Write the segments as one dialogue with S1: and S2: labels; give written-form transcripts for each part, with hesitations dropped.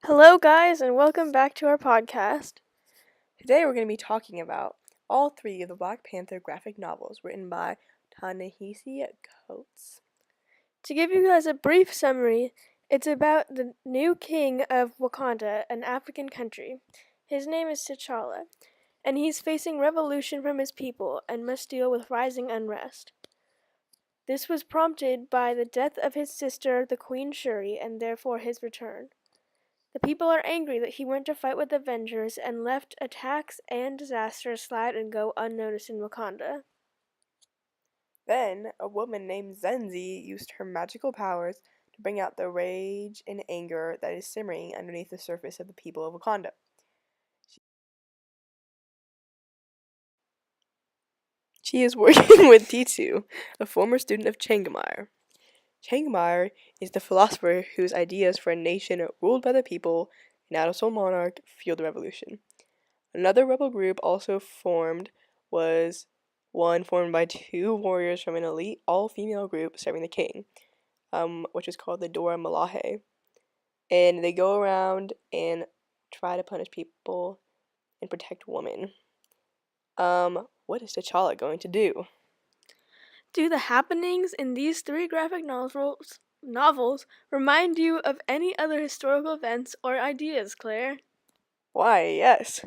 S1: Hello, guys, and welcome back to our podcast. Today we're going to be talking about all three of the Black Panther graphic novels written by Ta-Nehisi Coates. To give you guys a brief summary, it's about the new king of Wakanda, an African country. His name is T'Challa, and he's facing revolution from his people and must deal with rising unrest. This was prompted by the death of his sister, the Queen Shuri, and therefore his return. The people are angry that he went to fight with the Avengers and left attacks and disasters slide and go unnoticed in Wakanda. Then, a woman named Zenzi used her magical powers to bring out the rage and anger that is simmering underneath the surface of the people of Wakanda. She is working with Titu, a former student of Changamire. Changamire is the philosopher whose ideas for a nation ruled by the people, and not a sole monarch, fueled the revolution. Another rebel group also formed was one formed by two warriors from an elite all-female group serving the king, which is called the Dora Milaje. And they go around and try to punish people and protect women. What is T'Challa going to do? Do the happenings in these three graphic novels remind you of any other historical events or ideas, Claire? Why, yes.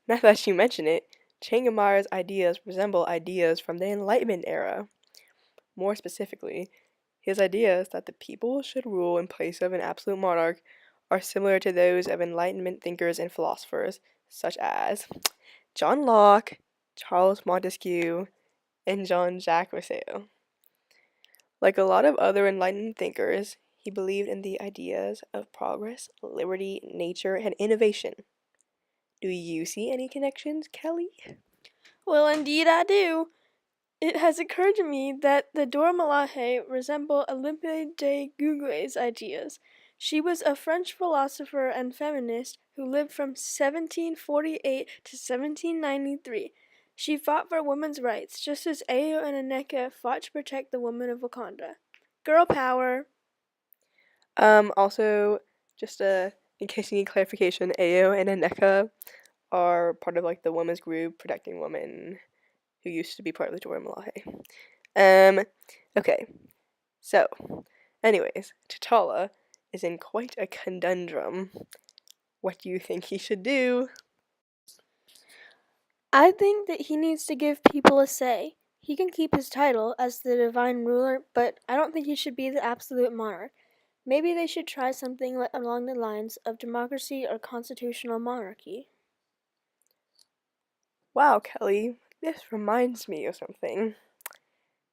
S1: Now that you mention it, Changamire's ideas resemble ideas from the Enlightenment era. More specifically, his ideas that the people should rule in place of an absolute monarch are similar to those of Enlightenment thinkers and philosophers such as John Locke, Charles Montesquieu, and Jean-Jacques Rousseau. Like a lot of other Enlightenment thinkers, he believed in the ideas of progress, liberty, nature, and innovation. Do you see any connections, Kelly? Well, indeed I do. It has occurred to me that the Dora Milaje resemble Olympe de Gouget's ideas. She was a French philosopher and feminist who lived from 1748 to 1793. She fought for women's rights, just as Ayo and Aneka fought to protect the women of Wakanda. Girl power! Also, just in case you need clarification, Ayo and Aneka are part of like the women's group protecting women who used to be part of the Dora Milaje. Okay. So, anyways, T'Challa is in quite a conundrum. What do you think he should do? I think that he needs to give people a say. He can keep his title as the divine ruler, but I don't think he should be the absolute monarch. Maybe they should try something along the lines of democracy or constitutional monarchy. Wow, Kelly, this reminds me of something.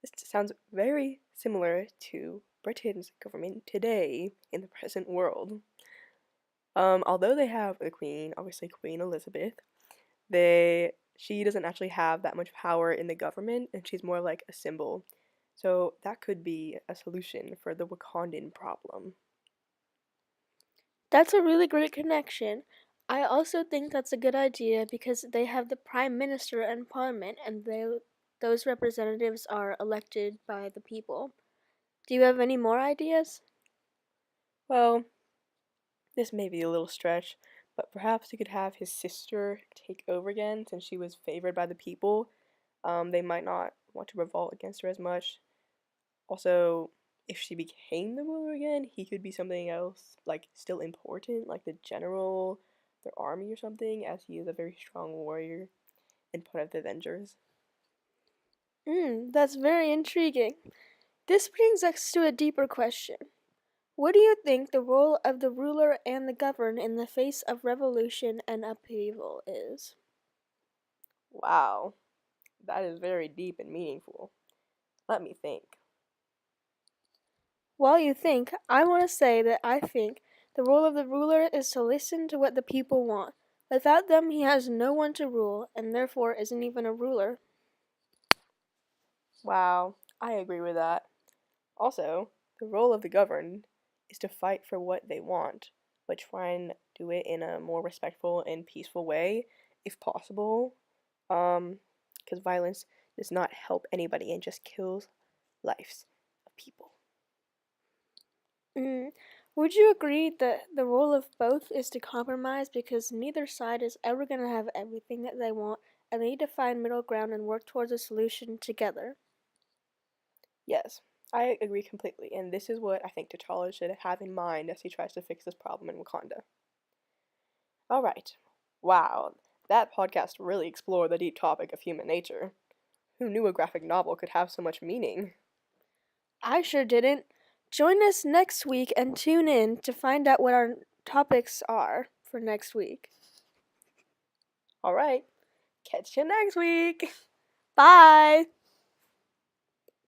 S1: This sounds very similar to Britain's government today in the present world. Although they have the Queen, obviously Queen Elizabeth, she doesn't actually have that much power in the government, and she's more like a symbol. So that could be a solution for the Wakandan problem. That's a really great connection. I also think that's a good idea because they have the Prime Minister and Parliament, and those representatives are elected by the people. Do you have any more ideas? Well, this may be a little stretch, but perhaps he could have his sister take over again since she was favored by the people. They might not want to revolt against her as much. Also, if she became the ruler again, he could be something else, like still important, like the general, their army or something, as he is a very strong warrior and part of the Avengers. That's very intriguing. This brings us to a deeper question. What do you think the role of the ruler and the governed in the face of revolution and upheaval is? Wow, that is very deep and meaningful. Let me think. While you think, I want to say that I think the role of the ruler is to listen to what the people want. Without them, he has no one to rule, and therefore isn't even a ruler. Wow, I agree with that. Also, the role of the governed is to fight for what they want, but try and do it in a more respectful and peaceful way, if possible. Because violence does not help anybody and just kills lives of people.
S2: Would you agree that the role of both is to compromise because neither side is ever going to have everything that they want and they need to find middle ground and work towards a solution together?
S1: Yes, I agree completely, and this is what I think T'Challa should have in mind as he tries to fix this problem in Wakanda. Alright. Wow, that podcast really explored the deep topic of human nature. Who knew a graphic novel could have so much meaning?
S2: I sure didn't. Join us next week and tune in to find out what our topics are for next week.
S1: Alright, catch you next week!
S2: Bye!